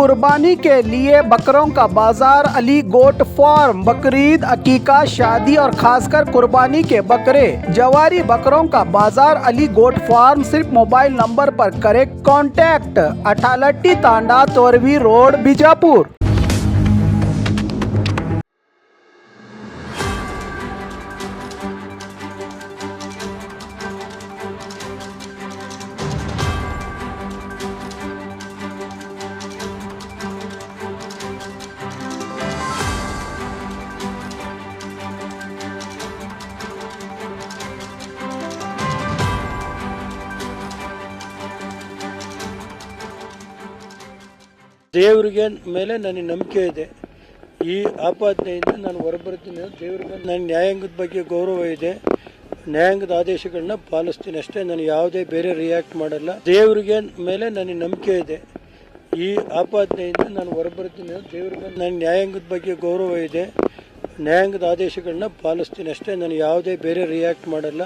कुर्बानी के लिए बकरों का बाजार अली गोट फार्म बकरीद अकीका शादी और खासकर कुर्बानी के बकरे जवारी बकरों का बाजार अली गोट फार्म सिर्फ मोबाइल नंबर पर करें कांटेक्ट 88 तांडा तोरवी रोड बीजापुर। ದೇವರಿಗೆ ಮೇಲೆ ನನಗೆ ನಂಬಿಕೆ ಇದೆ. ಈ ಆಪಾದನೆಯಿಂದ ನಾನು ಹೊರಬರ್ತೀನಿ. ದೇವರಿಗೆ ನನ್ನ ನ್ಯಾಯಾಂಗದ ಬಗ್ಗೆ ಗೌರವ ಇದೆ. ನ್ಯಾಯಾಂಗದ ಆದೇಶಗಳನ್ನ ಪಾಲಿಸ್ತೀನಿ ಅಷ್ಟೇ. ನಾನು ಯಾವುದೇ ಬೇರೆ ರಿಯಾಕ್ಟ್ ಮಾಡಲ್ಲ. ದೇವರಿಗೆ ಮೇಲೆ ನನಗೆ ನಂಬಿಕೆ ಇದೆ. ಈ ಆಪಾದನೆಯಿಂದ ನಾನು ಹೊರಬರ್ತೀನಿ. ದೇವರಿಗೆ ನನ್ನ ನ್ಯಾಯಾಂಗದ ಬಗ್ಗೆ ಗೌರವ ಇದೆ. ನ್ಯಾಯಾಂಗದ ಆದೇಶಗಳನ್ನ ಪಾಲಿಸ್ತೀನಿ ಅಷ್ಟೇ. ನಾನು ಯಾವುದೇ ಬೇರೆ ರಿಯಾಕ್ಟ್ ಮಾಡಲ್ಲ.